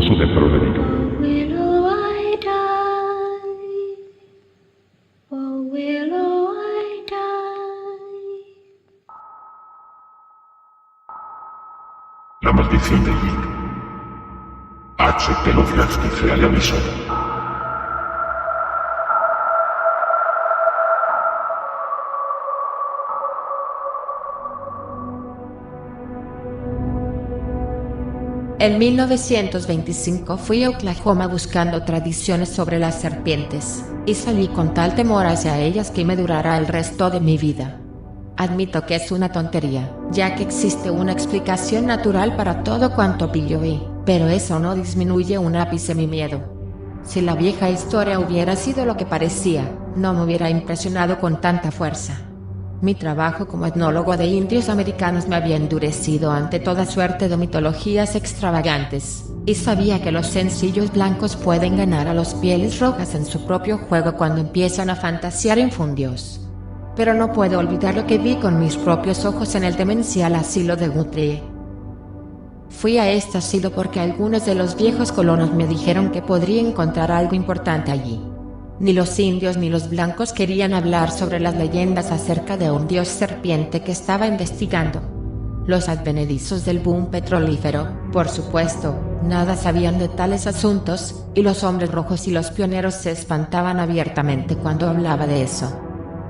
uso de prohibido. Will I die? Oh, will I die? La maldición de Jig. H. Lovelansky se le avisó. En 1925 fui a Oklahoma buscando tradiciones sobre las serpientes, y salí con tal temor hacia ellas que me durará el resto de mi vida. Admito que es una tontería, ya que existe una explicación natural para todo cuanto vi, pero eso no disminuye un ápice mi miedo. Si la vieja historia hubiera sido lo que parecía, no me hubiera impresionado con tanta fuerza. Mi trabajo como etnólogo de indios americanos me había endurecido ante toda suerte de mitologías extravagantes, y sabía que los sencillos blancos pueden ganar a los pieles rojas en su propio juego cuando empiezan a fantasear en un dios. Pero no puedo olvidar lo que vi con mis propios ojos en el demencial asilo de Guthrie. Fui a este asilo porque algunos de los viejos colonos me dijeron que podría encontrar algo importante allí. Ni los indios ni los blancos querían hablar sobre las leyendas acerca de un dios serpiente que estaba investigando. Los advenedizos del boom petrolífero, por supuesto, nada sabían de tales asuntos, y los hombres rojos y los pioneros se espantaban abiertamente cuando hablaba de eso.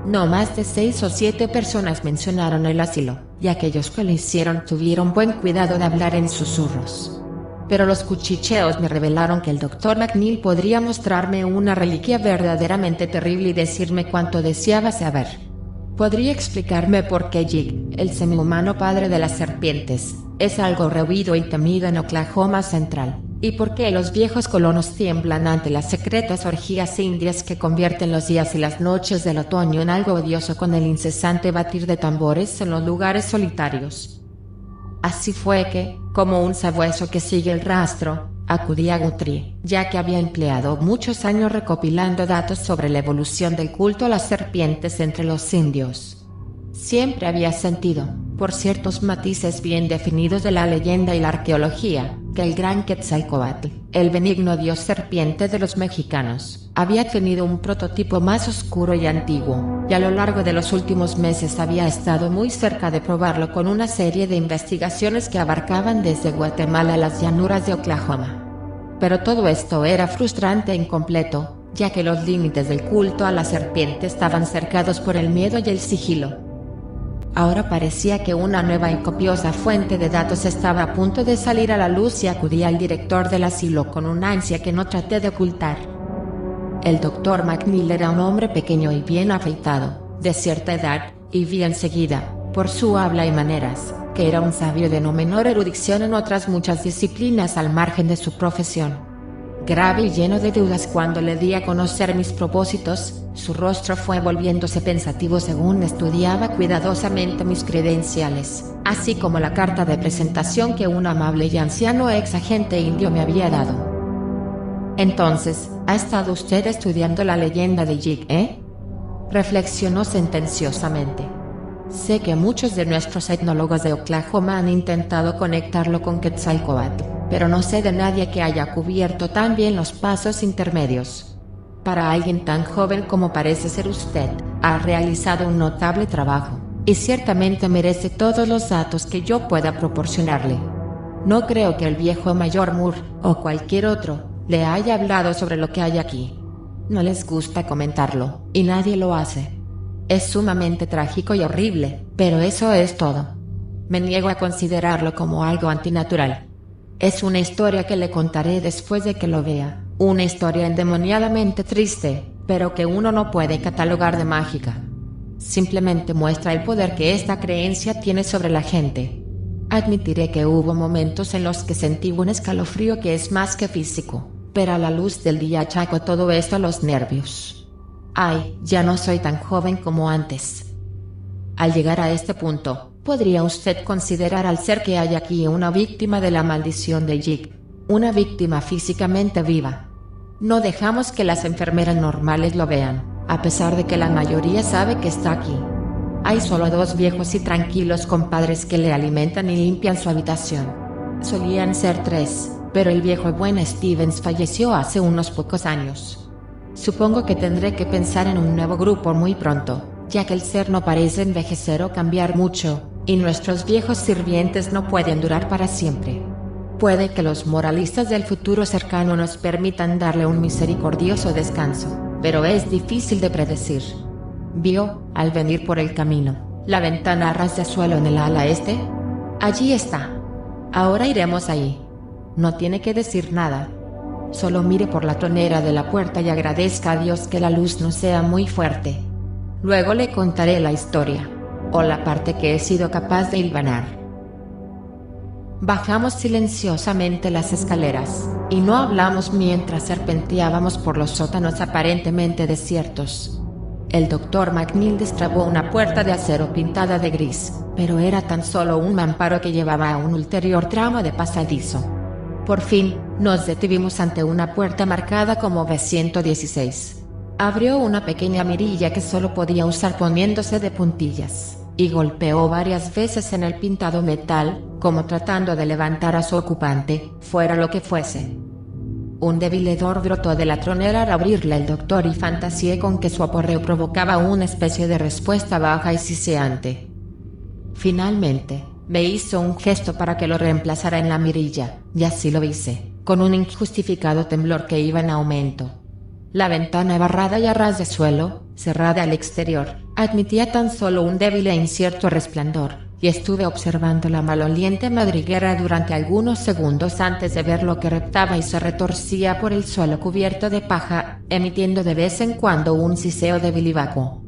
No más de 6 o 7 personas mencionaron el asilo, y aquellos que lo hicieron tuvieron buen cuidado de hablar en susurros. Pero los cuchicheos me revelaron que el Dr. McNeil podría mostrarme una reliquia verdaderamente terrible y decirme cuánto deseaba saber. Podría explicarme por qué Jig, el semihumano padre de las serpientes, es algo rehuido y temido en Oklahoma Central, y por qué los viejos colonos tiemblan ante las secretas orgías indias que convierten los días y las noches del otoño en algo odioso con el incesante batir de tambores en los lugares solitarios. Así fue que, como un sabueso que sigue el rastro, acudí a Guthrie, ya que había empleado muchos años recopilando datos sobre la evolución del culto a las serpientes entre los indios. Siempre había sentido, por ciertos matices bien definidos de la leyenda y la arqueología, que el gran Quetzalcóatl, el benigno dios serpiente de los mexicanos, había tenido un prototipo más oscuro y antiguo, y a lo largo de los últimos meses había estado muy cerca de probarlo con una serie de investigaciones que abarcaban desde Guatemala a las llanuras de Oklahoma. Pero todo esto era frustrante e incompleto, ya que los límites del culto a la serpiente estaban cercados por el miedo y el sigilo. Ahora parecía que una nueva y copiosa fuente de datos estaba a punto de salir a la luz y acudí al director del asilo con una ansia que no traté de ocultar. El Dr. McNeil era un hombre pequeño y bien afeitado, de cierta edad, y vi enseguida, por su habla y maneras, que era un sabio de no menor erudición en otras muchas disciplinas al margen de su profesión. Grave y lleno de dudas cuando le di a conocer mis propósitos, su rostro fue volviéndose pensativo según estudiaba cuidadosamente mis credenciales, así como la carta de presentación que un amable y anciano ex agente indio me había dado. Entonces, ¿ha estado usted estudiando la leyenda de Jig, reflexionó sentenciosamente. Sé que muchos de nuestros etnólogos de Oklahoma han intentado conectarlo con Quetzalcóatl, pero no sé de nadie que haya cubierto tan bien los pasos intermedios. Para alguien tan joven como parece ser usted, ha realizado un notable trabajo, y ciertamente merece todos los datos que yo pueda proporcionarle. No creo que el viejo mayor Moore, o cualquier otro, le haya hablado sobre lo que hay aquí. No les gusta comentarlo, y nadie lo hace. Es sumamente trágico y horrible, pero eso es todo. Me niego a considerarlo como algo antinatural. Es una historia que le contaré después de que lo vea, una historia endemoniadamente triste, pero que uno no puede catalogar de mágica. Simplemente muestra el poder que esta creencia tiene sobre la gente. Admitiré que hubo momentos en los que sentí un escalofrío que es más que físico, pero a la luz del día achaco todo esto a los nervios. Ay, ya no soy tan joven como antes. Al llegar a este punto, ¿podría usted considerar al ser que hay aquí una víctima de la maldición de Jig? Una víctima físicamente viva. No dejamos que las enfermeras normales lo vean, a pesar de que la mayoría sabe que está aquí. Hay solo 2 viejos y tranquilos compadres que le alimentan y limpian su habitación. Solían ser 3, pero el viejo y buen Stevens falleció hace unos pocos años. Supongo que tendré que pensar en un nuevo grupo muy pronto, ya que el ser no parece envejecer o cambiar mucho, y nuestros viejos sirvientes no pueden durar para siempre. Puede que los moralistas del futuro cercano nos permitan darle un misericordioso descanso, pero es difícil de predecir. Vio, al venir por el camino, la ventana a ras de suelo en el ala este. Allí está. Ahora iremos ahí. No tiene que decir nada. Solo mire por la tronera de la puerta y agradezca a Dios que la luz no sea muy fuerte. Luego le contaré la historia, o la parte que he sido capaz de hilvanar. Bajamos silenciosamente las escaleras, y no hablamos mientras serpenteábamos por los sótanos aparentemente desiertos. El Dr. McNeil destrabó una puerta de acero pintada de gris, pero era tan solo un mamparo que llevaba a un ulterior tramo de pasadizo. Por fin, nos detuvimos ante una puerta marcada como B116. Abrió una pequeña mirilla que solo podía usar poniéndose de puntillas, y golpeó varias veces en el pintado metal, como tratando de levantar a su ocupante, fuera lo que fuese. Un débil hedor brotó de la tronera al abrirla el doctor y fantaseé con que su aporreo provocaba una especie de respuesta baja y siseante. Finalmente, me hizo un gesto para que lo reemplazara en la mirilla, y así lo hice, con un injustificado temblor que iba en aumento. La ventana barrada y a ras de suelo, cerrada al exterior, admitía tan solo un débil e incierto resplandor, y estuve observando la maloliente madriguera durante algunos segundos antes de ver lo que reptaba y se retorcía por el suelo cubierto de paja, emitiendo de vez en cuando un siseo débil y vacuo.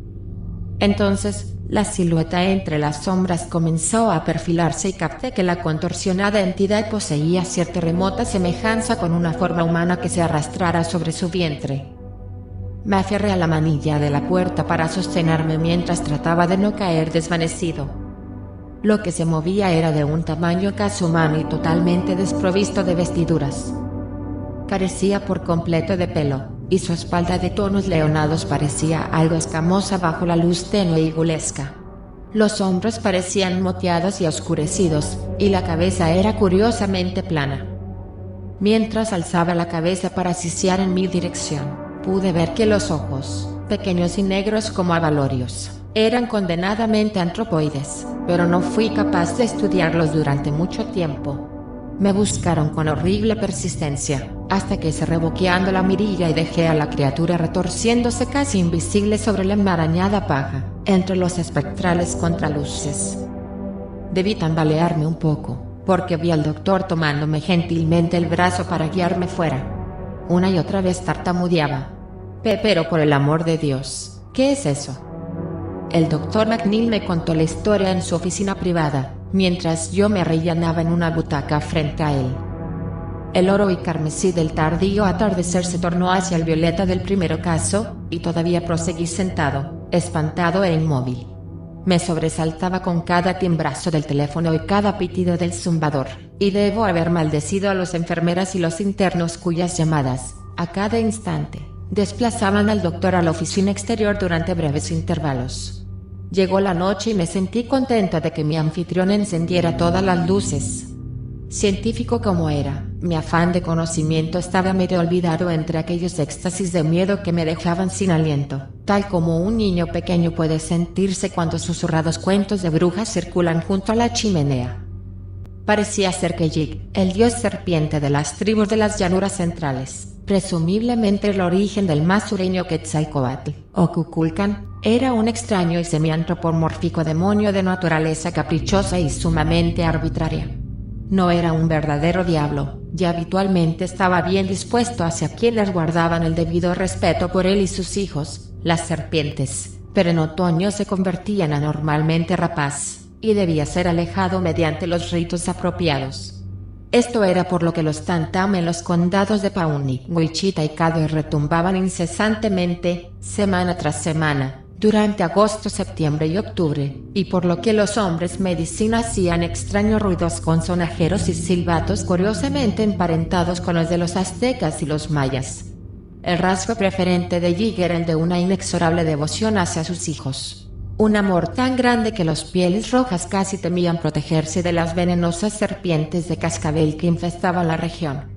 Entonces, la silueta entre las sombras comenzó a perfilarse y capté que la contorsionada entidad poseía cierta remota semejanza con una forma humana que se arrastrara sobre su vientre. Me aferré a la manilla de la puerta para sostenerme mientras trataba de no caer desvanecido. Lo que se movía era de un tamaño casi humano y totalmente desprovisto de vestiduras. Carecía por completo de pelo, y su espalda de tonos leonados parecía algo escamosa bajo la luz tenue y gulesca. Los hombros parecían moteados y oscurecidos, y la cabeza era curiosamente plana. Mientras alzaba la cabeza para sisear en mi dirección, pude ver que los ojos, pequeños y negros como abalorios, eran condenadamente antropoides, pero no fui capaz de estudiarlos durante mucho tiempo. Me buscaron con horrible persistencia, hasta que cerré boqueando la mirilla y dejé a la criatura retorciéndose casi invisible sobre la enmarañada paja, entre los espectrales contraluces. Debí tambalearme un poco, porque vi al doctor tomándome gentilmente el brazo para guiarme fuera. Una y otra vez tartamudeaba. Pero por el amor de Dios, ¿qué es eso? El Dr. McNeil me contó la historia en su oficina privada, mientras yo me arrellanaba en una butaca frente a él. El oro y carmesí del tardío atardecer se tornó hacia el violeta del primer ocaso, y todavía proseguí sentado, espantado e inmóvil. Me sobresaltaba con cada timbrazo del teléfono y cada pitido del zumbador, y debo haber maldecido a las enfermeras y los internos cuyas llamadas, a cada instante, desplazaban al doctor a la oficina exterior durante breves intervalos. Llegó la noche y me sentí contento de que mi anfitrión encendiera todas las luces. Científico como era, mi afán de conocimiento estaba medio olvidado entre aquellos éxtasis de miedo que me dejaban sin aliento, tal como un niño pequeño puede sentirse cuando susurrados cuentos de brujas circulan junto a la chimenea. Parecía ser que Yig, el dios serpiente de las tribus de las llanuras centrales, presumiblemente el origen del más sureño Quetzalcóatl, o Kukulcán, era un extraño y semiantropomórfico demonio de naturaleza caprichosa y sumamente arbitraria. No era un verdadero diablo, y habitualmente estaba bien dispuesto hacia quienes guardaban el debido respeto por él y sus hijos, las serpientes, pero en otoño se convertía en anormalmente rapaz, y debía ser alejado mediante los ritos apropiados. Esto era por lo que los tantam en los condados de Pawnee, Wichita y Caddo retumbaban incesantemente, semana tras semana, durante agosto, septiembre y octubre, y por lo que los hombres medicina hacían extraños ruidos con sonajeros y silbatos curiosamente emparentados con los de los aztecas y los mayas. El rasgo preferente de Yig era el de una inexorable devoción hacia sus hijos. Un amor tan grande que los pieles rojas casi temían protegerse de las venenosas serpientes de cascabel que infestaban la región,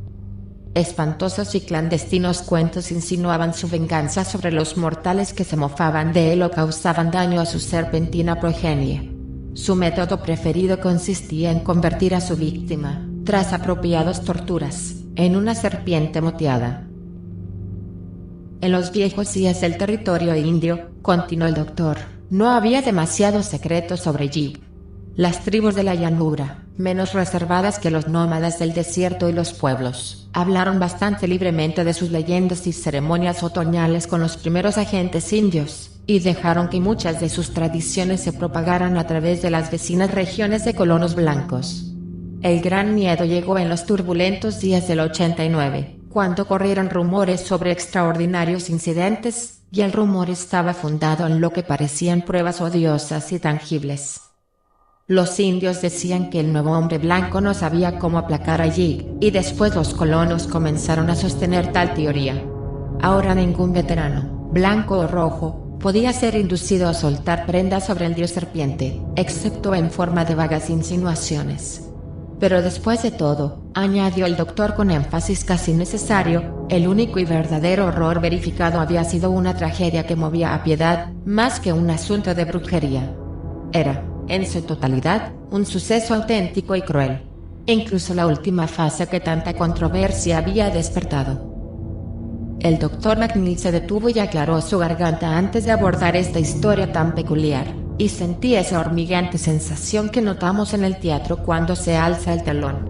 Espantosos y clandestinos cuentos insinuaban su venganza sobre los mortales que se mofaban de él o causaban daño a su serpentina progenie. Su método preferido consistía en convertir a su víctima, tras apropiadas torturas, en una serpiente moteada. En los viejos días del territorio indio, continuó el doctor, no había demasiados secretos sobre Yib. Las tribus de la llanura, menos reservadas que los nómadas del desierto y los pueblos, hablaron bastante libremente de sus leyendas y ceremonias otoñales con los primeros agentes indios, y dejaron que muchas de sus tradiciones se propagaran a través de las vecinas regiones de colonos blancos. El gran miedo llegó en los turbulentos días del 89, cuando corrieron rumores sobre extraordinarios incidentes, y el rumor estaba fundado en lo que parecían pruebas odiosas y tangibles. Los indios decían que el nuevo hombre blanco no sabía cómo aplacar a Yig, y después los colonos comenzaron a sostener tal teoría. Ahora ningún veterano, blanco o rojo, podía ser inducido a soltar prendas sobre el dios serpiente, excepto en forma de vagas insinuaciones. Pero después de todo, añadió el doctor con énfasis casi necesario, el único y verdadero horror verificado había sido una tragedia que movía a piedad, más que un asunto de brujería. Era, en su totalidad, un suceso auténtico y cruel. Incluso la última fase que tanta controversia había despertado. El doctor McNeil se detuvo y aclaró su garganta antes de abordar esta historia tan peculiar, y sentí esa hormigueante sensación que notamos en el teatro cuando se alza el telón.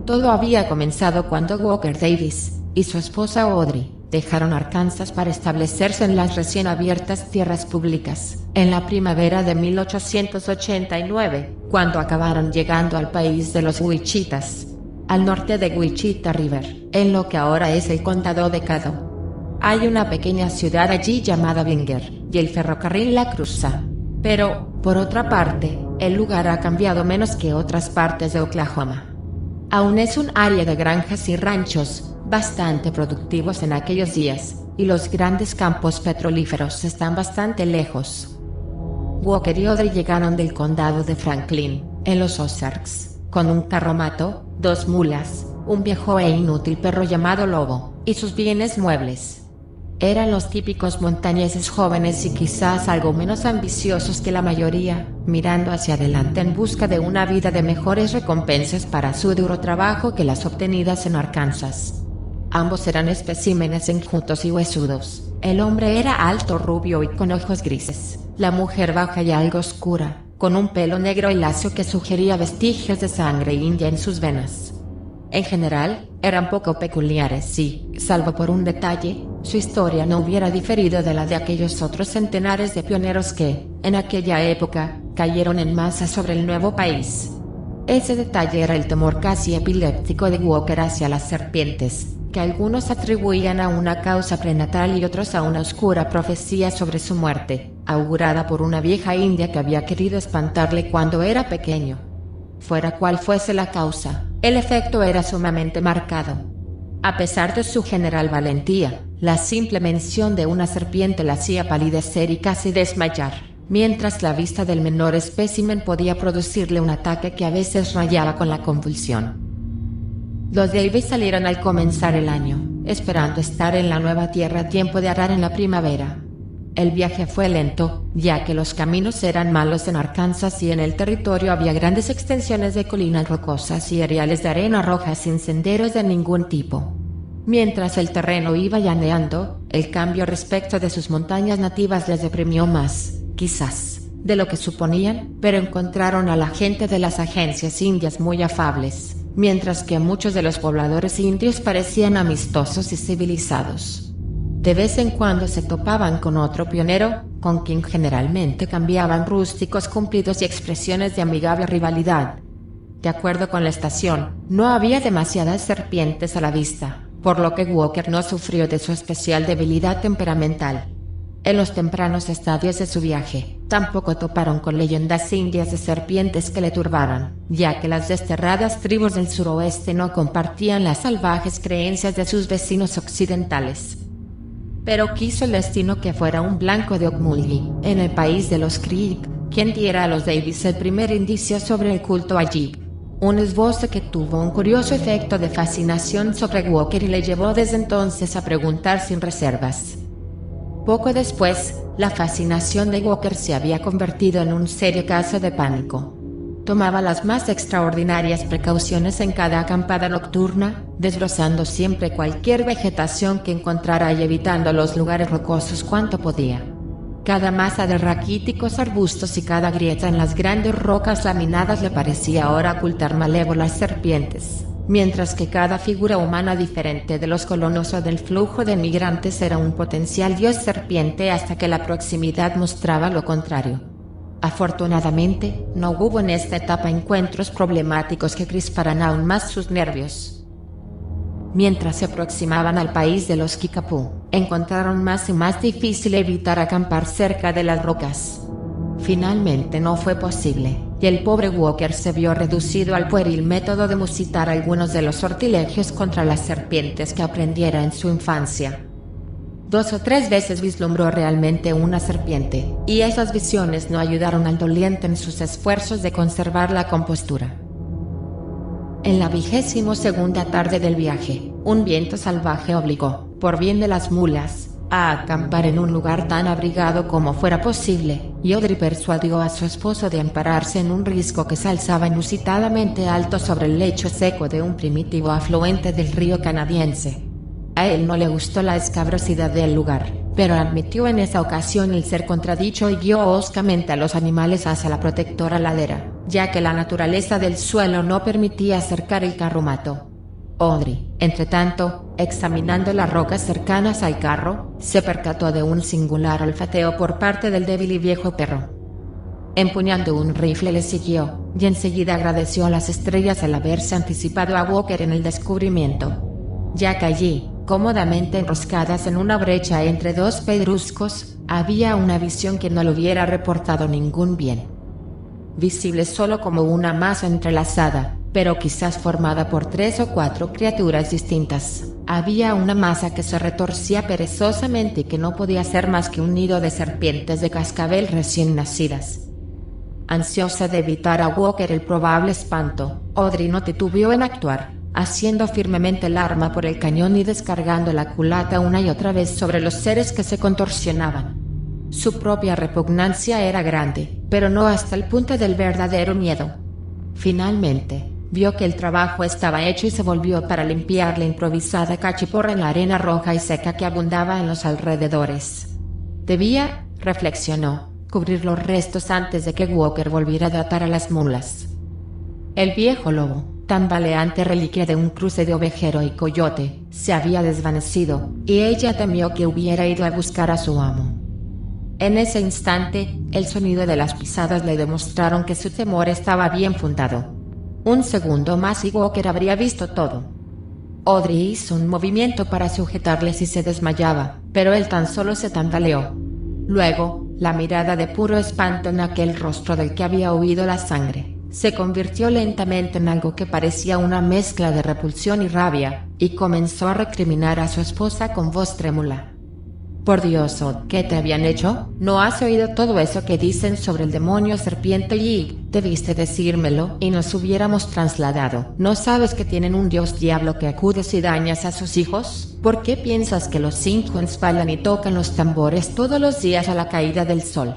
Todo había comenzado cuando Walker Davis y su esposa Audrey dejaron Arkansas para establecerse en las recién abiertas tierras públicas, en la primavera de 1889, cuando acabaron llegando al país de los Wichitas, al norte de Wichita River, en lo que ahora es el condado de Caddo. Hay una pequeña ciudad allí llamada Binger, y el ferrocarril la cruza. Pero, por otra parte, el lugar ha cambiado menos que otras partes de Oklahoma. Aún es un área de granjas y ranchos, bastante productivos en aquellos días, y los grandes campos petrolíferos están bastante lejos. Walker y Audrey llegaron del condado de Franklin, en los Ozarks, con un carromato, 2 mulas, un viejo e inútil perro llamado Lobo, y sus bienes muebles. Eran los típicos montañeses jóvenes y quizás algo menos ambiciosos que la mayoría, mirando hacia adelante en busca de una vida de mejores recompensas para su duro trabajo que las obtenidas en Arkansas. Ambos eran especímenes enjutos y huesudos. El hombre era alto, rubio y con ojos grises. La mujer baja y algo oscura, con un pelo negro y lacio que sugería vestigios de sangre india en sus venas. En general, eran poco peculiares y, salvo por un detalle, su historia no hubiera diferido de la de aquellos otros centenares de pioneros que, en aquella época, cayeron en masa sobre el nuevo país. Ese detalle era el temor casi epiléptico de Walker hacia las serpientes, que algunos atribuían a una causa prenatal y otros a una oscura profecía sobre su muerte, augurada por una vieja india que había querido espantarle cuando era pequeño. Fuera cual fuese la causa, el efecto era sumamente marcado. A pesar de su general valentía, la simple mención de una serpiente la hacía palidecer y casi desmayar, mientras la vista del menor espécimen podía producirle un ataque que a veces rayaba con la convulsión. Los Davis salieron al comenzar el año, esperando estar en la nueva tierra a tiempo de arar en la primavera. El viaje fue lento, ya que los caminos eran malos en Arkansas y en el territorio había grandes extensiones de colinas rocosas y areales de arena roja sin senderos de ningún tipo. Mientras el terreno iba llaneando, el cambio respecto de sus montañas nativas les deprimió más, quizás, de lo que suponían, pero encontraron a la gente de las agencias indias muy afables, mientras que muchos de los pobladores indios parecían amistosos y civilizados. De vez en cuando se topaban con otro pionero, con quien generalmente cambiaban rústicos cumplidos y expresiones de amigable rivalidad. De acuerdo con la estación, no había demasiadas serpientes a la vista, por lo que Walker no sufrió de su especial debilidad temperamental. En los tempranos estadios de su viaje, tampoco toparon con leyendas indias de serpientes que le turbaran, ya que las desterradas tribus del suroeste no compartían las salvajes creencias de sus vecinos occidentales. Pero quiso el destino que fuera un blanco de Okmulgee, en el país de los Creek, quien diera a los Davis el primer indicio sobre el culto a Yib. Un esbozo que tuvo un curioso efecto de fascinación sobre Walker y le llevó desde entonces a preguntar sin reservas. Poco después, la fascinación de Walker se había convertido en un serio caso de pánico. Tomaba las más extraordinarias precauciones en cada acampada nocturna, desbrozando siempre cualquier vegetación que encontrara y evitando los lugares rocosos cuanto podía. Cada masa de raquíticos arbustos y cada grieta en las grandes rocas laminadas le parecía ahora ocultar malévolas serpientes, mientras que cada figura humana diferente de los colonos o del flujo de migrantes era un potencial dios serpiente hasta que la proximidad mostraba lo contrario. Afortunadamente, no hubo en esta etapa encuentros problemáticos que crisparan aún más sus nervios. Mientras se aproximaban al país de los Kickapoo, encontraron más y más difícil evitar acampar cerca de las rocas. Finalmente no fue posible, y el pobre Walker se vio reducido al pueril método de musitar algunos de los sortilegios contra las serpientes que aprendiera en su infancia. 2 o 3 veces vislumbró realmente una serpiente, y esas visiones no ayudaron al doliente en sus esfuerzos de conservar la compostura. En la 22ª tarde del viaje, un viento salvaje obligó, por bien de las mulas, a acampar en un lugar tan abrigado como fuera posible, y Audrey persuadió a su esposo de ampararse en un risco que se alzaba inusitadamente alto sobre el lecho seco de un primitivo afluente del río canadiense. A él no le gustó la escabrosidad del lugar, pero admitió en esa ocasión el ser contradicho y guió hoscamente a los animales hacia la protectora ladera, ya que la naturaleza del suelo no permitía acercar el carromato. Audrey, entretanto, examinando las rocas cercanas al carro, se percató de un singular olfateo por parte del débil y viejo perro. Empuñando un rifle le siguió, y enseguida agradeció a las estrellas el haberse anticipado a Walker en el descubrimiento, ya que allí, cómodamente enroscadas en una brecha entre 2 pedruscos, había una visión que no le hubiera reportado ningún bien. Visible solo como una masa entrelazada, pero quizás formada por 3 o 4 criaturas distintas, había una masa que se retorcía perezosamente y que no podía ser más que un nido de serpientes de cascabel recién nacidas. Ansiosa de evitar a Walker el probable espanto, Audrey no titubeó en actuar, haciendo firmemente el arma por el cañón y descargando la culata una y otra vez sobre los seres que se contorsionaban. Su propia repugnancia era grande, pero no hasta el punto del verdadero miedo. Finalmente, vio que el trabajo estaba hecho y se volvió para limpiar la improvisada cachiporra en la arena roja y seca que abundaba en los alrededores. Debía, reflexionó, cubrir los restos antes de que Walker volviera a atar a las mulas. El viejo lobo, tambaleante reliquia de un cruce de ovejero y coyote, se había desvanecido, y ella temió que hubiera ido a buscar a su amo. En ese instante, el sonido de las pisadas le demostraron que su temor estaba bien fundado. Un segundo más y Walker habría visto todo. Audrey hizo un movimiento para sujetarle si se desmayaba, pero él tan solo se tambaleó. Luego, la mirada de puro espanto en aquel rostro del que había huido la sangre, se convirtió lentamente en algo que parecía una mezcla de repulsión y rabia, y comenzó a recriminar a su esposa con voz trémula. «Por Dios, Od, ¿qué te habían hecho? ¿No has oído todo eso que dicen sobre el demonio serpiente y debiste decírmelo y nos hubiéramos trasladado? ¿No sabes que tienen un dios diablo que acudes y dañas a sus hijos? ¿Por qué piensas que los Inhuns bailan y tocan los tambores todos los días a la caída del sol?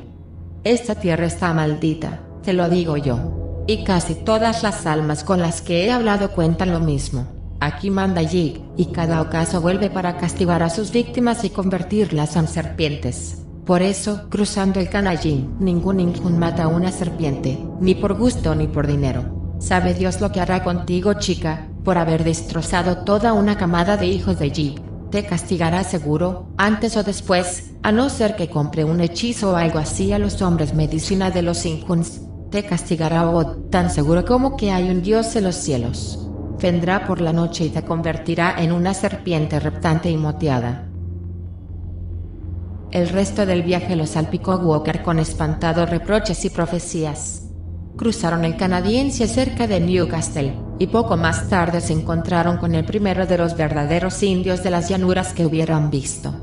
Esta tierra está maldita, te lo digo yo. Y casi todas las almas con las que he hablado cuentan lo mismo. Aquí manda Yig, y cada ocaso vuelve para castigar a sus víctimas y convertirlas en serpientes. Por eso, cruzando el Canallín, ningún Inhun mata a una serpiente, ni por gusto ni por dinero. Sabe Dios lo que hará contigo, chica, por haber destrozado toda una camada de hijos de Yig. Te castigará seguro, antes o después, a no ser que compre un hechizo o algo así a los hombres medicina de los Inhuns. Te castigará Od, tan seguro como que hay un Dios en los cielos. Vendrá por la noche y te convertirá en una serpiente reptante y moteada. El resto del viaje lo salpicó Walker con espantados reproches y profecías. Cruzaron el Canadiense cerca de Newcastle, y poco más tarde se encontraron con el primero de los verdaderos indios de las llanuras que hubieran visto.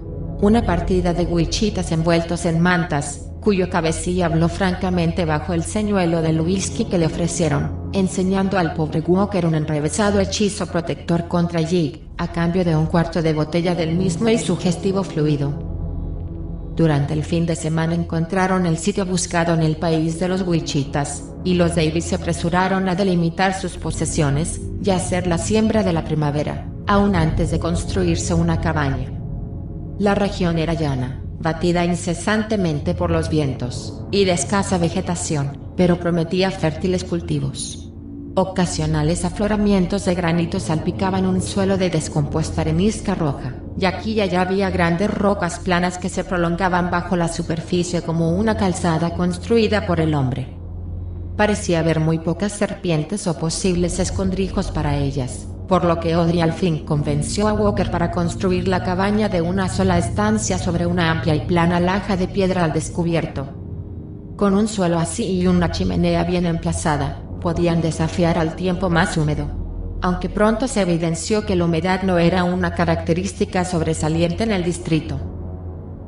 Una partida de wichitas envueltos en mantas, cuyo cabecilla habló francamente bajo el señuelo del whisky que le ofrecieron, enseñando al pobre Walker un enrevesado hechizo protector contra Jig, a cambio de un cuarto de botella del mismo y sugestivo fluido. Durante el fin de semana encontraron el sitio buscado en el país de los Wichitas, y los Davis se apresuraron a delimitar sus posesiones, y hacer la siembra de la primavera, aún antes de construirse una cabaña. La región era llana, batida incesantemente por los vientos, y de escasa vegetación, pero prometía fértiles cultivos. Ocasionales afloramientos de granito salpicaban un suelo de descompuesta arenisca roja, y aquí y allá había grandes rocas planas que se prolongaban bajo la superficie como una calzada construida por el hombre. Parecía haber muy pocas serpientes o posibles escondrijos para ellas, por lo que Audrey al fin convenció a Walker para construir la cabaña de una sola estancia sobre una amplia y plana laja de piedra al descubierto. Con un suelo así y una chimenea bien emplazada, podían desafiar al tiempo más húmedo. Aunque pronto se evidenció que la humedad no era una característica sobresaliente en el distrito.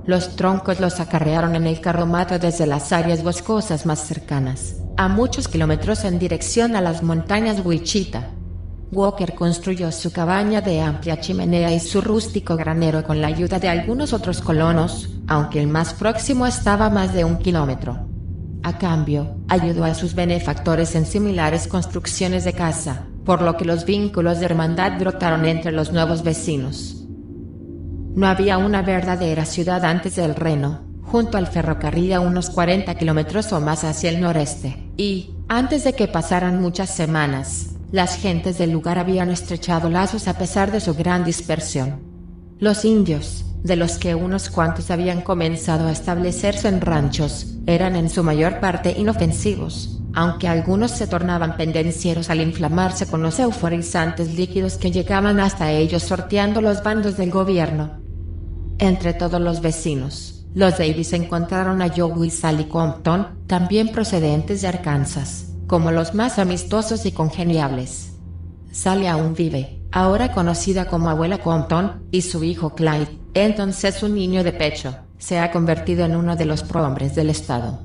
Los troncos los acarrearon en el carromato desde las áreas boscosas más cercanas, a muchos kilómetros en dirección a las montañas Wichita. Walker construyó su cabaña de amplia chimenea y su rústico granero con la ayuda de algunos otros colonos, aunque el más próximo estaba a más de 1 kilómetro. A cambio, ayudó a sus benefactores en similares construcciones de casa, por lo que los vínculos de hermandad brotaron entre los nuevos vecinos. No había una verdadera ciudad antes del Reno, junto al ferrocarril a unos 40 kilómetros o más hacia el noreste, y, antes de que pasaran muchas semanas, las gentes del lugar habían estrechado lazos a pesar de su gran dispersión. Los indios, de los que unos cuantos habían comenzado a establecerse en ranchos, eran en su mayor parte inofensivos, aunque algunos se tornaban pendencieros al inflamarse con los euforizantes líquidos que llegaban hasta ellos sorteando los bandos del gobierno. Entre todos los vecinos, los Davis encontraron a Joe y Sally Compton, también procedentes de Arkansas, como los más amistosos y congeniables. Sally aún vive, ahora conocida como abuela Compton, y su hijo Clyde, entonces un niño de pecho, se ha convertido en uno de los prohombres del estado.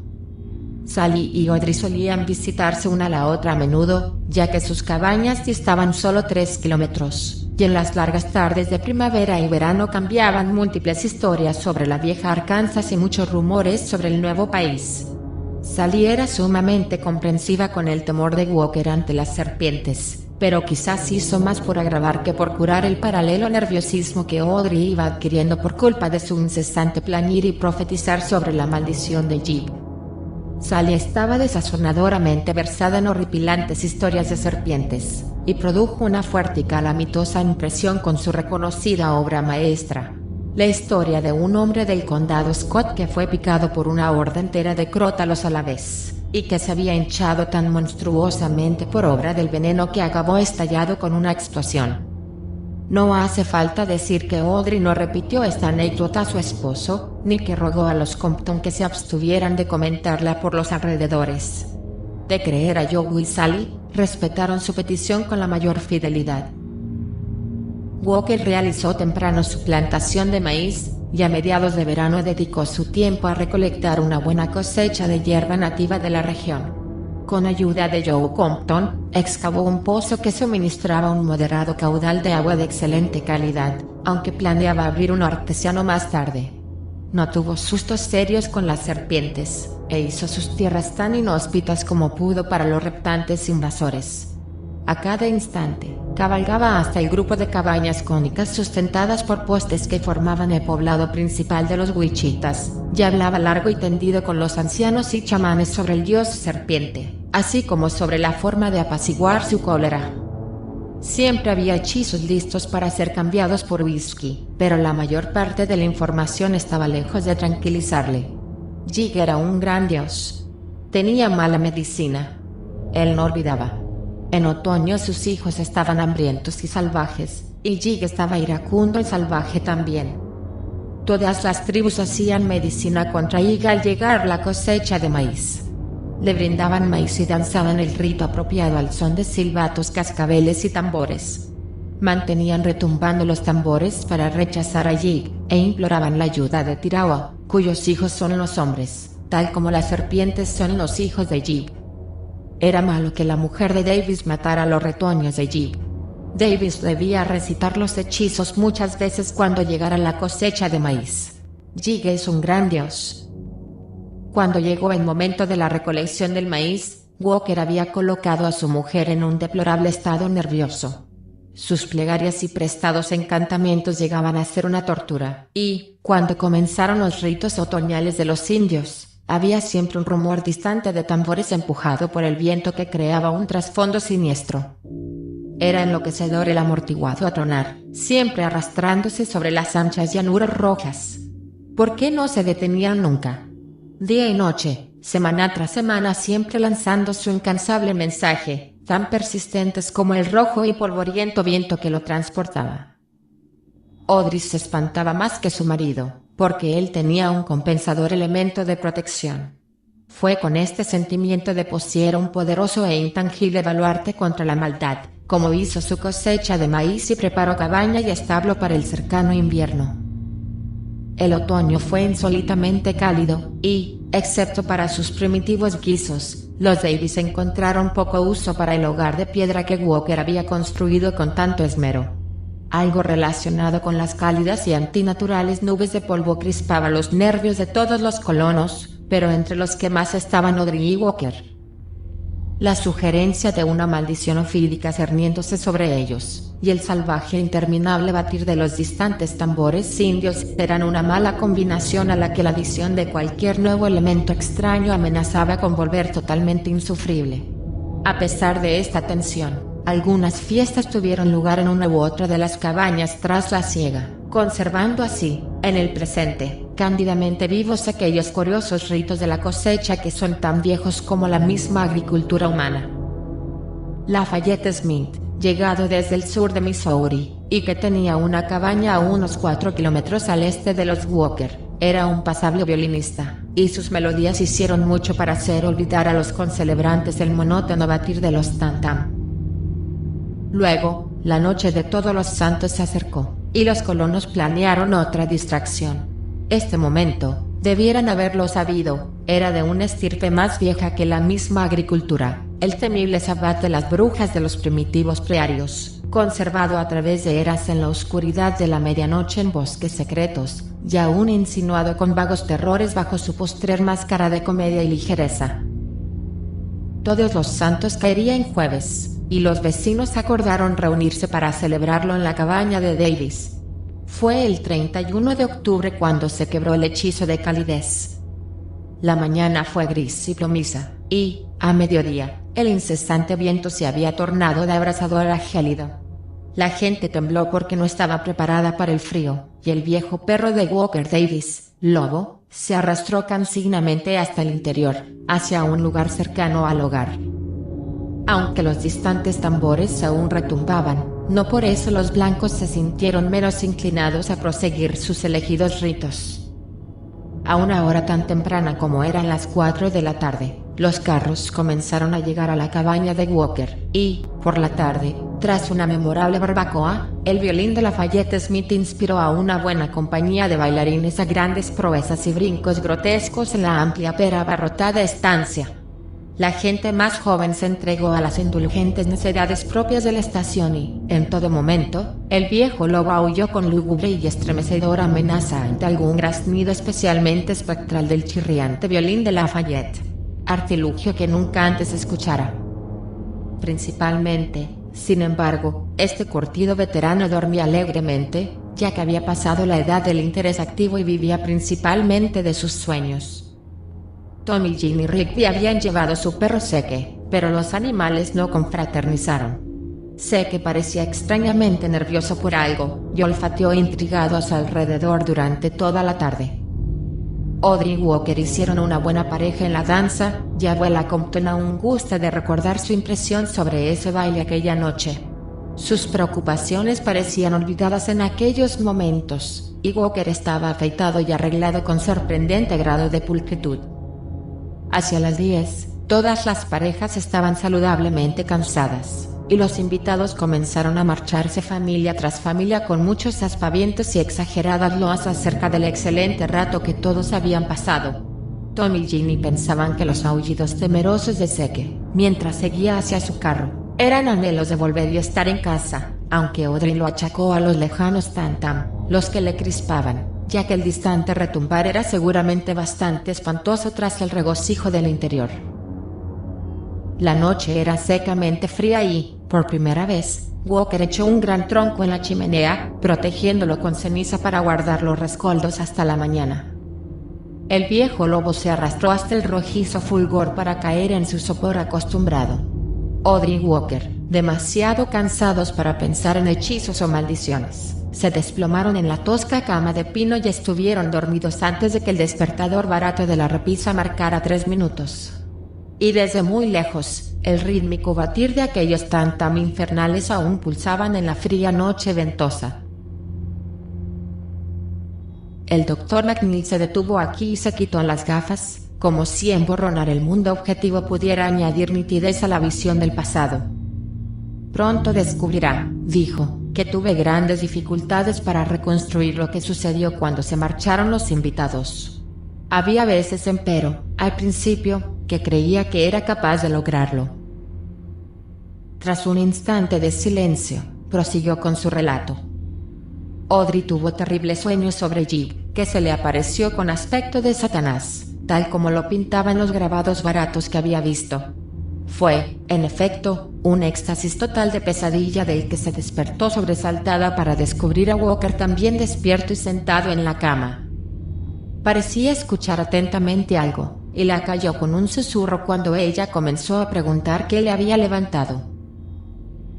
Sally y Audrey solían visitarse una a la otra a menudo, ya que sus cabañas distaban solo 3 kilómetros, y en las largas tardes de primavera y verano cambiaban múltiples historias sobre la vieja Arkansas y muchos rumores sobre el nuevo país. Sally era sumamente comprensiva con el temor de Walker ante las serpientes, pero quizás hizo más por agravar que por curar el paralelo nerviosismo que Audrey iba adquiriendo por culpa de su incesante plañir y profetizar sobre la maldición de Jib. Sally estaba desazonadoramente versada en horripilantes historias de serpientes, y produjo una fuerte y calamitosa impresión con su reconocida obra maestra, la historia de un hombre del condado Scott que fue picado por una horda entera de crótalos a la vez, y que se había hinchado tan monstruosamente por obra del veneno que acabó estallado con una explosión. No hace falta decir que Audrey no repitió esta anécdota a su esposo, ni que rogó a los Compton que se abstuvieran de comentarla por los alrededores. De creer a Joe y Sally, respetaron su petición con la mayor fidelidad. Walker realizó temprano su plantación de maíz, y a mediados de verano dedicó su tiempo a recolectar una buena cosecha de hierba nativa de la región. Con ayuda de Joe Compton, excavó un pozo que suministraba un moderado caudal de agua de excelente calidad, aunque planeaba abrir uno artesiano más tarde. No tuvo sustos serios con las serpientes, e hizo sus tierras tan inhóspitas como pudo para los reptantes invasores. A cada instante, cabalgaba hasta el grupo de cabañas cónicas sustentadas por postes que formaban el poblado principal de los Wichitas, y hablaba largo y tendido con los ancianos y chamanes sobre el dios serpiente, así como sobre la forma de apaciguar su cólera. Siempre había hechizos listos para ser cambiados por whisky, pero la mayor parte de la información estaba lejos de tranquilizarle. Jig era un gran dios. Tenía mala medicina. Él no olvidaba. En otoño sus hijos estaban hambrientos y salvajes, y Jig estaba iracundo y salvaje también. Todas las tribus hacían medicina contra Jig al llegar la cosecha de maíz. Le brindaban maíz y danzaban el rito apropiado al son de silbatos, cascabeles y tambores. Mantenían retumbando los tambores para rechazar a Jig, e imploraban la ayuda de Tirawa, cuyos hijos son los hombres, tal como las serpientes son los hijos de Jig. Era malo que la mujer de Davis matara a los retoños de Jig. Davis debía recitar los hechizos muchas veces cuando llegara la cosecha de maíz. Jig es un gran dios. Cuando llegó el momento de la recolección del maíz, Walker había colocado a su mujer en un deplorable estado nervioso. Sus plegarias y prestados encantamientos llegaban a ser una tortura, y, cuando comenzaron los ritos otoñales de los indios, había siempre un rumor distante de tambores empujado por el viento que creaba un trasfondo siniestro. Era enloquecedor el amortiguado atronar, siempre arrastrándose sobre las anchas llanuras rojas. ¿Por qué no se detenían nunca? Día y noche, semana tras semana, siempre lanzando su incansable mensaje, tan persistentes como el rojo y polvoriento viento que lo transportaba. Audrey se espantaba más que su marido, porque él tenía un compensador elemento de protección. Fue con este sentimiento de poseer un poderoso e intangible baluarte contra la maldad, como hizo su cosecha de maíz y preparó cabaña y establo para el cercano invierno. El otoño fue insólitamente cálido, y, excepto para sus primitivos guisos, los Davis encontraron poco uso para el hogar de piedra que Walker había construido con tanto esmero. Algo relacionado con las cálidas y antinaturales nubes de polvo crispaba los nervios de todos los colonos, pero entre los que más estaban Audrey y Walker. La sugerencia de una maldición ofídica cerniéndose sobre ellos, y el salvaje e interminable batir de los distantes tambores indios eran una mala combinación a la que la adición de cualquier nuevo elemento extraño amenazaba con volver totalmente insufrible. A pesar de esta tensión, algunas fiestas tuvieron lugar en una u otra de las cabañas tras la siega, conservando así, en el presente, cándidamente vivos aquellos curiosos ritos de la cosecha que son tan viejos como la misma agricultura humana. Lafayette Smith, llegado desde el sur de Missouri, y que tenía una cabaña a unos 4 kilómetros al este de los Walker, era un pasable violinista, y sus melodías hicieron mucho para hacer olvidar a los concelebrantes el monótono batir de los tam-tam. Luego, la noche de Todos los Santos se acercó, y los colonos planearon otra distracción. Este momento, debieran haberlo sabido, era de una estirpe más vieja que la misma agricultura, el temible sabbat de las brujas de los primitivos prearios, conservado a través de eras en la oscuridad de la medianoche en bosques secretos, y aún insinuado con vagos terrores bajo su postrer máscara de comedia y ligereza. Todos los Santos caería en jueves, y los vecinos acordaron reunirse para celebrarlo en la cabaña de Davis. Fue el 31 de octubre cuando se quebró el hechizo de calidez. La mañana fue gris y plomiza, y, a mediodía, el incesante viento se había tornado de abrasador a gélido. La gente tembló porque no estaba preparada para el frío, y el viejo perro de Walker Davis, Lobo, se arrastró cansinamente hasta el interior, hacia un lugar cercano al hogar. Aunque los distantes tambores aún retumbaban, no por eso los blancos se sintieron menos inclinados a proseguir sus elegidos ritos. A una hora tan temprana como eran las 4 de la tarde, los carros comenzaron a llegar a la cabaña de Walker, y, por la tarde, tras una memorable barbacoa, el violín de Lafayette Smith inspiró a una buena compañía de bailarines a grandes proezas y brincos grotescos en la amplia pero abarrotada estancia. La gente más joven se entregó a las indulgentes necedades propias de la estación y, en todo momento, el viejo lobo aulló con lúgubre y estremecedora amenaza ante algún graznido especialmente espectral del chirriante violín de Lafayette, artilugio que nunca antes escuchara. Principalmente, sin embargo, este curtido veterano dormía alegremente, ya que había pasado la edad del interés activo y vivía principalmente de sus sueños. Tommy, Jean y Rigby habían llevado su perro Seke, pero los animales no confraternizaron. Seke parecía extrañamente nervioso por algo, y olfateó intrigado a su alrededor durante toda la tarde. Audrey y Walker hicieron una buena pareja en la danza, y abuela Compton aún gusta de recordar su impresión sobre ese baile aquella noche. Sus preocupaciones parecían olvidadas en aquellos momentos, y Walker estaba afeitado y arreglado con sorprendente grado de pulcritud. Hacia las 10, todas las parejas estaban saludablemente cansadas, y los invitados comenzaron a marcharse familia tras familia con muchos aspavientos y exageradas loas acerca del excelente rato que todos habían pasado. Tom y Ginny pensaban que los aullidos temerosos de Seke, mientras seguía hacia su carro. Eran anhelos de volver y estar en casa, aunque Audrey lo achacó a los lejanos tam-tam, los que le crispaban, ya que el distante retumbar era seguramente bastante espantoso tras el regocijo del interior. La noche era secamente fría y, por primera vez, Walker echó un gran tronco en la chimenea, protegiéndolo con ceniza para guardar los rescoldos hasta la mañana. El viejo lobo se arrastró hasta el rojizo fulgor para caer en su sopor acostumbrado. Audrey y Walker, demasiado cansados para pensar en hechizos o maldiciones, se desplomaron en la tosca cama de pino y estuvieron dormidos antes de que el despertador barato de la repisa marcara 3 minutos. Y desde muy lejos, el rítmico batir de aquellos tam-tam infernales aún pulsaban en la fría noche ventosa. El Dr. McNeil se detuvo aquí y se quitó las gafas, como si emborronar el mundo objetivo pudiera añadir nitidez a la visión del pasado. Pronto descubrirá, dijo, que tuve grandes dificultades para reconstruir lo que sucedió cuando se marcharon los invitados. Había veces, empero, al principio, que creía que era capaz de lograrlo. Tras un instante de silencio, prosiguió con su relato. Audrey tuvo terribles sueños sobre Jib, que se le apareció con aspecto de Satanás, tal como lo pintaban los grabados baratos que había visto. Fue, en efecto, un éxtasis total de pesadilla del que se despertó sobresaltada para descubrir a Walker también despierto y sentado en la cama. Parecía escuchar atentamente algo, y la calló con un susurro cuando ella comenzó a preguntar qué le había levantado.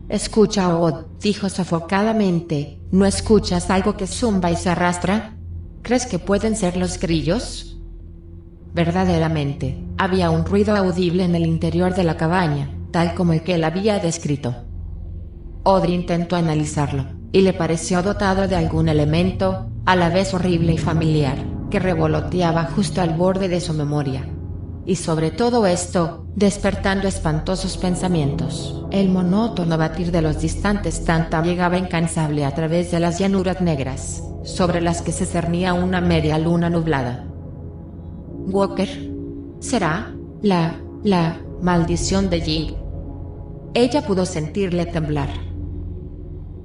«Escucha, Odd», dijo sofocadamente, «¿no escuchas algo que zumba y se arrastra? ¿Crees que pueden ser los grillos?» Verdaderamente, había un ruido audible en el interior de la cabaña, tal como el que él había descrito. Audrey intentó analizarlo, y le pareció dotado de algún elemento, a la vez horrible y familiar, que revoloteaba justo al borde de su memoria. Y sobre todo esto, despertando espantosos pensamientos, el monótono batir de los distantes tam-tam llegaba incansable a través de las llanuras negras, sobre las que se cernía una media luna nublada. «Walker, ¿será la maldición de Jib?» Ella pudo sentirle temblar.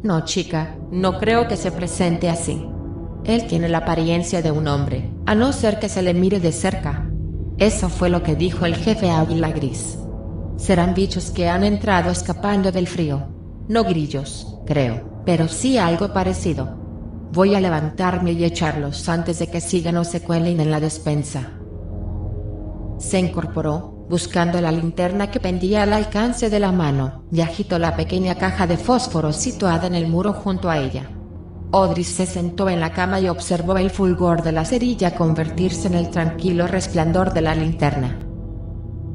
«No, chica, no creo que se presente así. Él tiene la apariencia de un hombre, a no ser que se le mire de cerca». Eso fue lo que dijo el jefe Águila Gris. «Serán bichos que han entrado escapando del frío. No grillos, creo, pero sí algo parecido. Voy a levantarme y echarlos antes de que sigan o se cuelen en la despensa». Se incorporó, buscando la linterna que pendía al alcance de la mano, y agitó la pequeña caja de fósforo situada en el muro junto a ella. Audrey se sentó en la cama y observó el fulgor de la cerilla convertirse en el tranquilo resplandor de la linterna.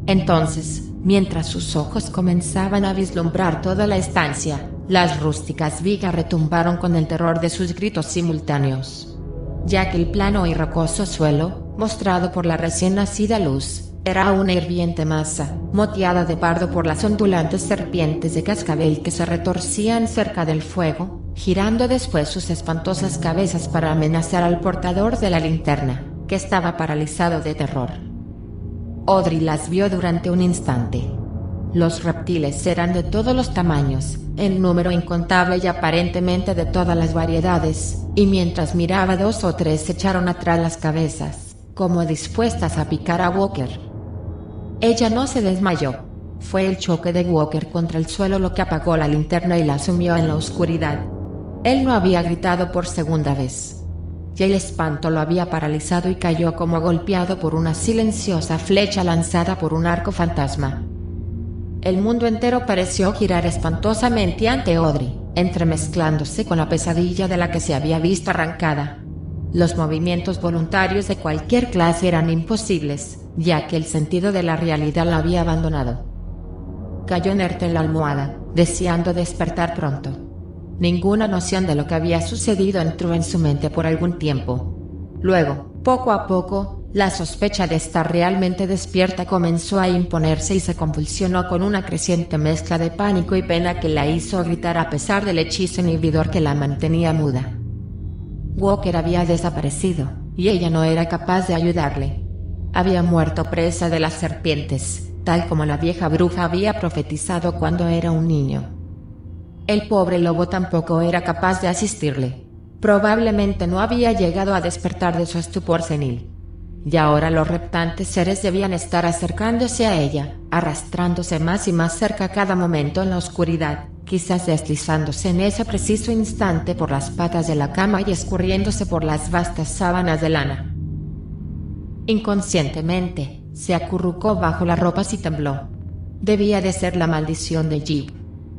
Entonces, mientras sus ojos comenzaban a vislumbrar toda la estancia, las rústicas vigas retumbaron con el terror de sus gritos simultáneos. Ya que el plano y rocoso suelo, mostrado por la recién nacida luz, era una hirviente masa, moteada de pardo por las ondulantes serpientes de cascabel que se retorcían cerca del fuego, girando después sus espantosas cabezas para amenazar al portador de la linterna, que estaba paralizado de terror. Audrey las vio durante un instante. Los reptiles eran de todos los tamaños, en número incontable y aparentemente de todas las variedades, y mientras miraba 2 o 3 se echaron atrás las cabezas, como dispuestas a picar a Walker. Ella no se desmayó. Fue el choque de Walker contra el suelo lo que apagó la linterna y la sumió en la oscuridad. Él no había gritado por segunda vez. Y el espanto lo había paralizado y cayó como golpeado por una silenciosa flecha lanzada por un arco fantasma. El mundo entero pareció girar espantosamente ante Audrey, entremezclándose con la pesadilla de la que se había visto arrancada. Los movimientos voluntarios de cualquier clase eran imposibles, ya que el sentido de la realidad la había abandonado. Cayó inerte en la almohada, deseando despertar pronto. Ninguna noción de lo que había sucedido entró en su mente por algún tiempo. Luego, poco a poco, la sospecha de estar realmente despierta comenzó a imponerse y se convulsionó con una creciente mezcla de pánico y pena que la hizo gritar a pesar del hechizo inhibidor que la mantenía muda. Walker había desaparecido, y ella no era capaz de ayudarle. Había muerto presa de las serpientes, tal como la vieja bruja había profetizado cuando era un niño. El pobre lobo tampoco era capaz de asistirle. Probablemente no había llegado a despertar de su estupor senil. Y ahora los reptantes seres debían estar acercándose a ella, arrastrándose más y más cerca a cada momento en la oscuridad, quizás deslizándose en ese preciso instante por las patas de la cama y escurriéndose por las vastas sábanas de lana. Inconscientemente, se acurrucó bajo las ropas y tembló. Debía de ser la maldición de Jib.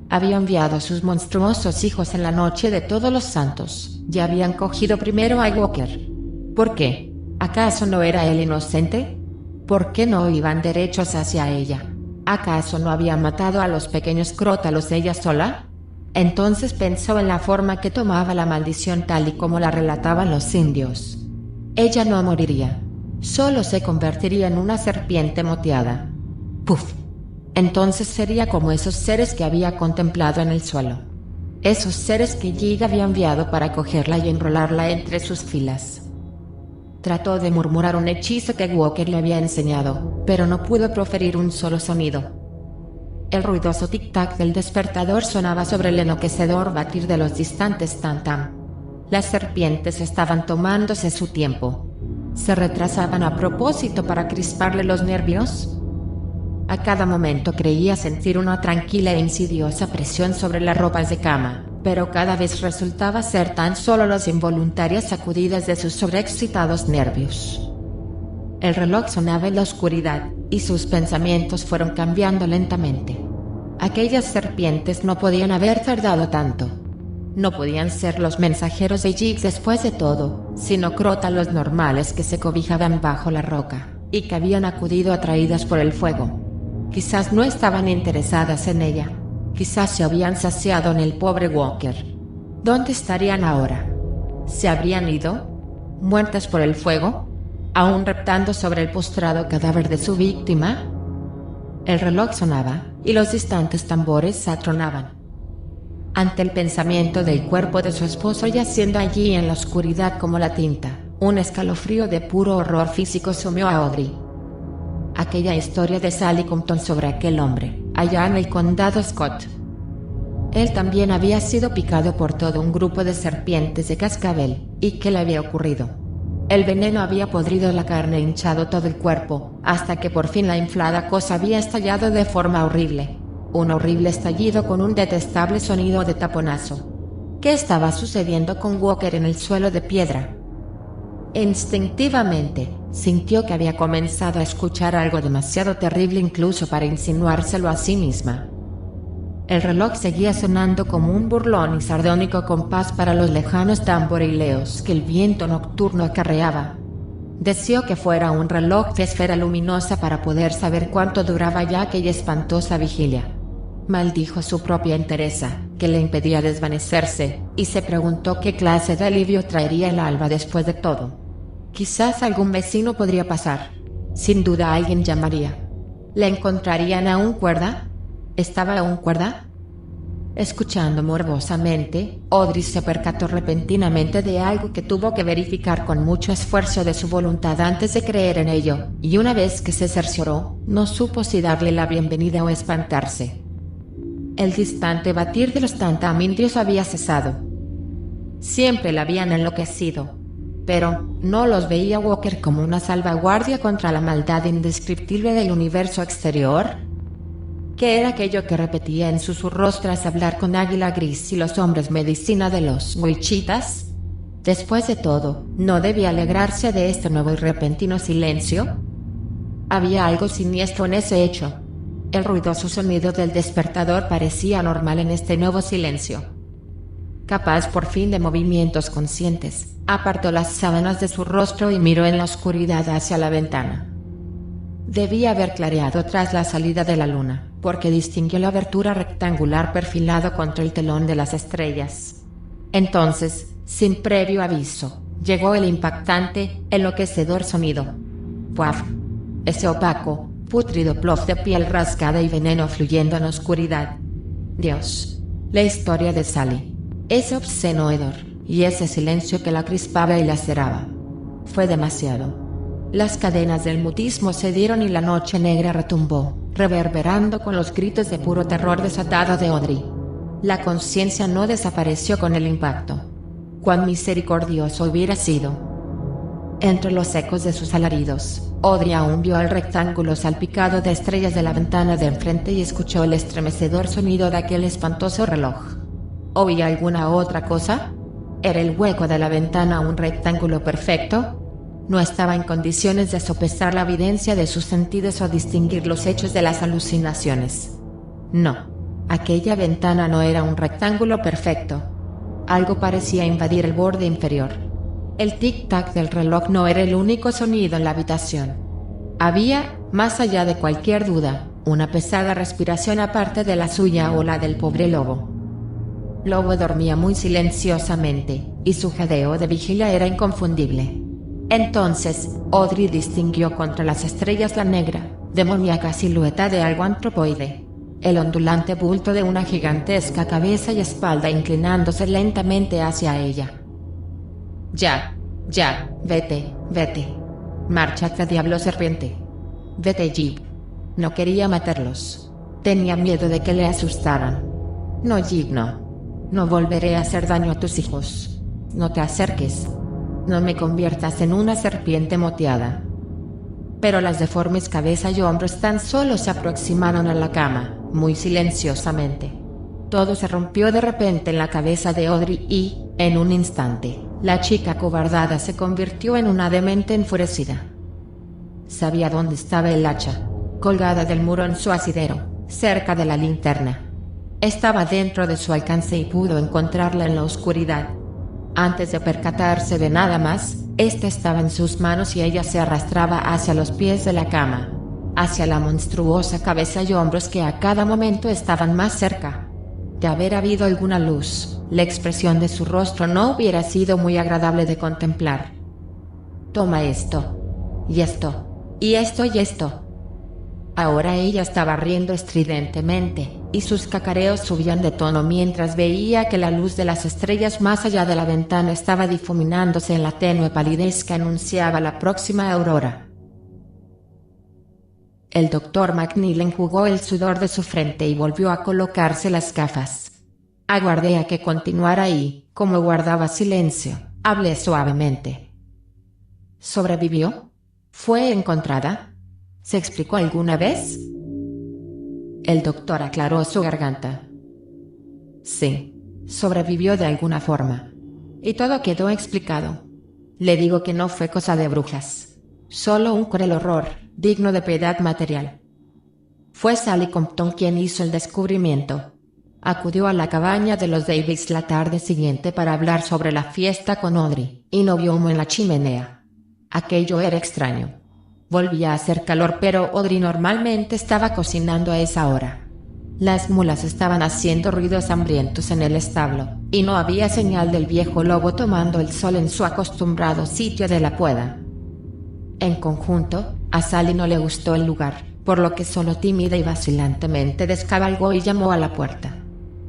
Había enviado a sus monstruosos hijos en la noche de todos los santos, y habían cogido primero a Walker. ¿Por qué? ¿Acaso no era él inocente? ¿Por qué no iban derechos hacia ella? ¿Acaso no había matado a los pequeños crótalos ella sola? Entonces pensó en la forma que tomaba la maldición tal y como la relataban los indios. Ella no moriría. Solo se convertiría en una serpiente moteada. ¡Puf! Entonces sería como esos seres que había contemplado en el suelo. Esos seres que Jig había enviado para cogerla y enrolarla entre sus filas. Trató de murmurar un hechizo que Walker le había enseñado, pero no pudo proferir un solo sonido. El ruidoso tic-tac del despertador sonaba sobre el enloquecedor batir de los distantes tam-tam. Las serpientes estaban tomándose su tiempo. ¿Se retrasaban a propósito para crisparle los nervios? A cada momento creía sentir una tranquila e insidiosa presión sobre las ropas de cama, pero cada vez resultaba ser tan solo las involuntarias sacudidas de sus sobreexcitados nervios. El reloj sonaba en la oscuridad, y sus pensamientos fueron cambiando lentamente. Aquellas serpientes no podían haber tardado tanto. No podían ser los mensajeros de Jig después de todo, sino crótalos normales que se cobijaban bajo la roca, y que habían acudido atraídas por el fuego. Quizás no estaban interesadas en ella. Quizás se habían saciado en el pobre Walker. ¿Dónde estarían ahora? ¿Se habrían ido? ¿Muertas por el fuego? ¿Aún reptando sobre el postrado cadáver de su víctima? El reloj sonaba, y los distantes tambores atronaban. Ante el pensamiento del cuerpo de su esposo yaciendo allí en la oscuridad como la tinta, un escalofrío de puro horror físico sumió a Audrey. Aquella historia de Sally Compton sobre aquel hombre, allá en el condado Scott. Él también había sido picado por todo un grupo de serpientes de cascabel, ¿y qué le había ocurrido? El veneno había podrido la carne e hinchado todo el cuerpo, hasta que por fin la inflada cosa había estallado de forma horrible. Un horrible estallido con un detestable sonido de taponazo. ¿Qué estaba sucediendo con Walker en el suelo de piedra? Instintivamente, sintió que había comenzado a escuchar algo demasiado terrible incluso para insinuárselo a sí misma. El reloj seguía sonando como un burlón y sardónico compás para los lejanos tamborileos que el viento nocturno acarreaba. Deseó que fuera un reloj de esfera luminosa para poder saber cuánto duraba ya aquella espantosa vigilia. Maldijo su propia entereza, que le impedía desvanecerse, y se preguntó qué clase de alivio traería el alba después de todo. Quizás algún vecino podría pasar. Sin duda alguien llamaría. ¿Le encontrarían aún cuerda? ¿Estaba aún cuerda? Escuchando morbosamente, Audrey se percató repentinamente de algo que tuvo que verificar con mucho esfuerzo de su voluntad antes de creer en ello, y una vez que se cercioró, no supo si darle la bienvenida o espantarse. El distante batir de los tantamindios había cesado. Siempre la habían enloquecido. Pero, ¿no los veía Walker como una salvaguardia contra la maldad indescriptible del universo exterior? ¿Qué era aquello que repetía en susurros tras hablar con Águila Gris y los hombres medicina de los Wichitas? Después de todo, ¿no debía alegrarse de este nuevo y repentino silencio? Había algo siniestro en ese hecho. El ruidoso sonido del despertador parecía anormal en este nuevo silencio. Capaz por fin de movimientos conscientes, apartó las sábanas de su rostro y miró en la oscuridad hacia la ventana. Debía haber clareado tras la salida de la luna, porque distinguió la abertura rectangular perfilado contra el telón de las estrellas. Entonces, sin previo aviso, llegó el impactante, enloquecedor sonido. ¡Puaf! Ese opaco, pútrido plof de piel rasgada y veneno fluyendo en la oscuridad. Dios. La historia de Sally. Ese obsceno hedor, y ese silencio que la crispaba y laceraba. Fue demasiado. Las cadenas del mutismo cedieron y la noche negra retumbó, reverberando con los gritos de puro terror desatado de Audrey. La conciencia no desapareció con el impacto. Cuán misericordioso hubiera sido. Entre los ecos de sus alaridos, Audrey aún vio el rectángulo salpicado de estrellas de la ventana de enfrente y escuchó el estremecedor sonido de aquel espantoso reloj. ¿Oía alguna otra cosa? ¿Era el hueco de la ventana un rectángulo perfecto? No estaba en condiciones de sopesar la evidencia de sus sentidos o distinguir los hechos de las alucinaciones. No, aquella ventana no era un rectángulo perfecto. Algo parecía invadir el borde inferior. El tic-tac del reloj no era el único sonido en la habitación. Había, más allá de cualquier duda, una pesada respiración aparte de la suya o la del pobre Lobo. Lobo dormía muy silenciosamente, y su jadeo de vigilia era inconfundible. Entonces, Audrey distinguió contra las estrellas la negra, demoníaca silueta de algo antropoide. El ondulante bulto de una gigantesca cabeza y espalda inclinándose lentamente hacia ella. Ya, vete. Márchate, diablo serpiente. Vete, Jeep. No quería matarlos. Tenía miedo de que le asustaran. No, Jeep, no. No volveré a hacer daño a tus hijos. No te acerques. No me conviertas en una serpiente moteada. Pero las deformes cabeza y hombros tan solo se aproximaron a la cama, muy silenciosamente. Todo se rompió de repente en la cabeza de Audrey y, en un instante, la chica acobardada se convirtió en una demente enfurecida. Sabía dónde estaba el hacha, colgada del muro en su asidero, cerca de la linterna. Estaba dentro de su alcance y pudo encontrarla en la oscuridad. Antes de percatarse de nada más, esta estaba en sus manos y ella se arrastraba hacia los pies de la cama, hacia la monstruosa cabeza y hombros que a cada momento estaban más cerca. De haber habido alguna luz, la expresión de su rostro no hubiera sido muy agradable de contemplar. Toma esto. Y esto. Y esto y esto. Ahora ella estaba riendo estridentemente, y sus cacareos subían de tono mientras veía que la luz de las estrellas más allá de la ventana estaba difuminándose en la tenue palidez que anunciaba la próxima aurora. El doctor McNeil enjugó el sudor de su frente y volvió a colocarse las gafas. Aguardé a que continuara y, como guardaba silencio, hablé suavemente. ¿Sobrevivió? ¿Fue encontrada? ¿Se explicó alguna vez? El doctor aclaró su garganta. Sí, sobrevivió de alguna forma. Y todo quedó explicado. Le digo que no fue cosa de brujas. Solo un cruel horror, digno de piedad material. Fue Sally Compton quien hizo el descubrimiento. Acudió a la cabaña de los Davis la tarde siguiente para hablar sobre la fiesta con Audrey, y no vio humo en la chimenea. Aquello era extraño. Volvía a hacer calor, pero Audrey normalmente estaba cocinando a esa hora. Las mulas estaban haciendo ruidos hambrientos en el establo, y no había señal del viejo lobo tomando el sol en su acostumbrado sitio de la pueda. En conjunto, a Sally no le gustó el lugar, por lo que solo tímida y vacilantemente descabalgó y llamó a la puerta.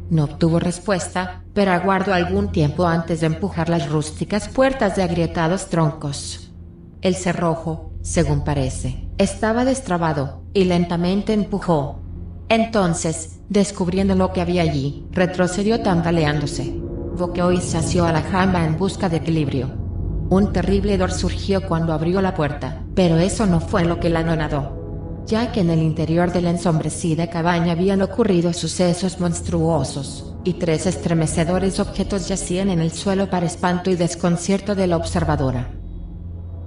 No obtuvo respuesta, pero aguardó algún tiempo antes de empujar las rústicas puertas de agrietados troncos. El cerrojo, según parece, estaba destrabado, y lentamente empujó. Entonces, descubriendo lo que había allí, retrocedió tambaleándose. Boqueó y se asió a la jamba en busca de equilibrio. Un terrible hedor surgió cuando abrió la puerta, pero eso no fue lo que la anonadó, ya que en el interior de la ensombrecida cabaña habían ocurrido sucesos monstruosos, y 3 estremecedores objetos yacían en el suelo para espanto y desconcierto de la observadora.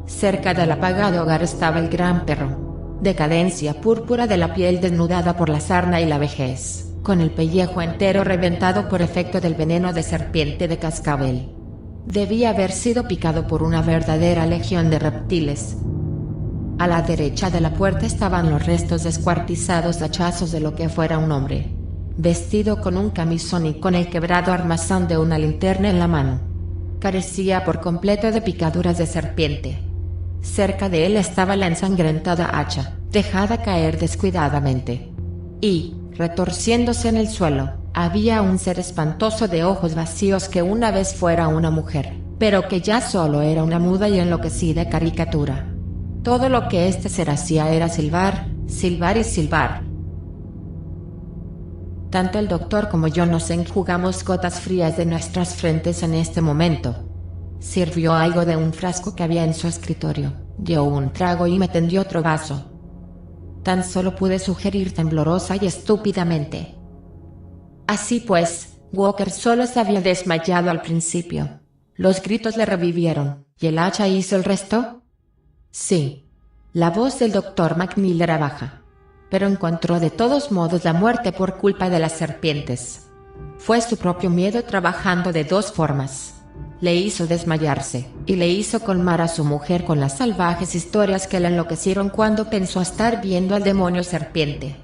Cerca del apagado hogar estaba el gran perro, decadencia púrpura de la piel desnudada por la sarna y la vejez, con el pellejo entero reventado por efecto del veneno de serpiente de cascabel. Debía haber sido picado por una verdadera legión de reptiles. A la derecha de la puerta estaban los restos descuartizados hachazos de lo que fuera un hombre, vestido con un camisón y con el quebrado armazón de una linterna en la mano. Carecía por completo de picaduras de serpiente. Cerca de él estaba la ensangrentada hacha, dejada caer descuidadamente. Y, retorciéndose en el suelo, había un ser espantoso de ojos vacíos que una vez fuera una mujer, pero que ya solo era una muda y enloquecida caricatura. Todo lo que este ser hacía era silbar, silbar y silbar, Tanto el doctor como yo nos enjugamos gotas frías de nuestras frentes en este momento. Sirvió algo de un frasco que había en su escritorio, dio un trago y me tendió otro vaso. Tan solo pude sugerir temblorosa y estúpidamente: así pues, Walker solo se había desmayado al principio. Los gritos le revivieron, ¿y el hacha hizo el resto? Sí. La voz del doctor McNeil era baja, pero encontró de todos modos la muerte por culpa de las serpientes. Fue su propio miedo trabajando de dos formas. Le hizo desmayarse, y le hizo colmar a su mujer con las salvajes historias que la enloquecieron cuando pensó estar viendo al demonio serpiente.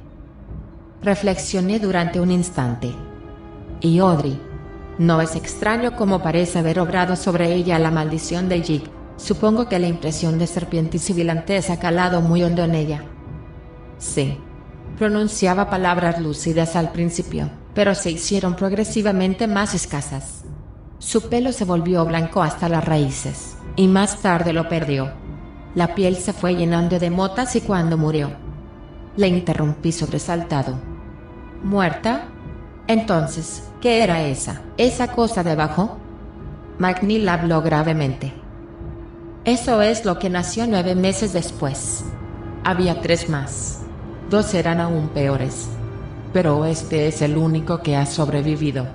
Reflexioné durante un instante. Y Audrey. No es extraño cómo parece haber obrado sobre ella la maldición de Jig. Supongo que la impresión de serpiente y sibilantez ha calado muy hondo en ella. Sí. Pronunciaba palabras lúcidas al principio, pero se hicieron progresivamente más escasas. Su pelo se volvió blanco hasta las raíces, y más tarde lo perdió. La piel se fue llenando de motas y cuando murió. Le interrumpí sobresaltado. ¿Muerta? Entonces, ¿qué era esa cosa debajo? McNeil habló gravemente. Eso es lo que nació 9 meses después. Había 3 más. 2 eran aún peores. Pero este es el único que ha sobrevivido.